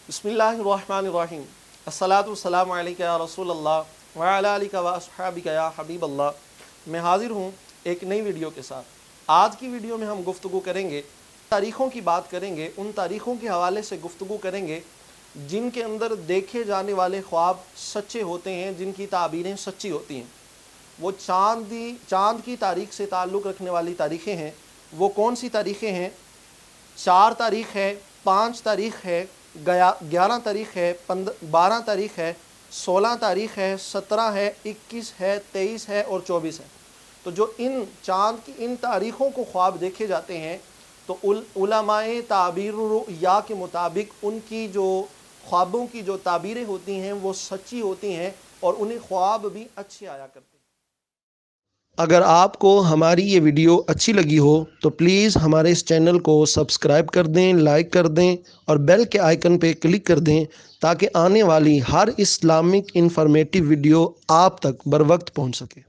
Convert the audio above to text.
बिस्मिल्लाहिर्रहमानिर्रहीम अस्सलातु वस्सलामु अलैका या रसूल अल्लाह व अला आलिका व अस्हाबिका या हबीब अल्लाह। मैं हाज़िर हूँ एक नई वीडियो के साथ। आज की वीडियो में हम गुफ्तगू करेंगे, तारीख़ों की बात करेंगे, उन तारीख़ों के हवाले से गुफ्तगू करेंगे जिनके अंदर देखे जाने वाले ख्वाब सच्चे होते हैं, जिनकी ताबीरें सच्ची होती हैं। वो चाँद की तारीख़ से ताल्लुक़ रखने वाली तारीख़ें हैं। वो कौन सी तारीख़ें हैं? 4 तारीख़ है, 5 तारीख़ है, 11 तारीख़ है, 12 तारीख़ है, 16 तारीख़ है, 17 है, 21 है, 23 है और 24 है। तो जो इन चाँद की इन तारीख़ों को ख्वाब देखे जाते हैं तो उलमाए ताबीर रुया के मुताबिक उनकी जो ख्वाबों की जो ताबीरें होती हैं वो सच्ची होती हैं और उन्हें ख्वाब भी अच्छे आया करते हैं। अगर आपको हमारी ये वीडियो अच्छी लगी हो तो प्लीज़ हमारे इस चैनल को सब्सक्राइब कर दें, लाइक कर दें और बेल के आइकन पे क्लिक कर दें ताकि आने वाली हर इस्लामिक इंफॉर्मेटिव वीडियो आप तक बर वक्त पहुँच सके।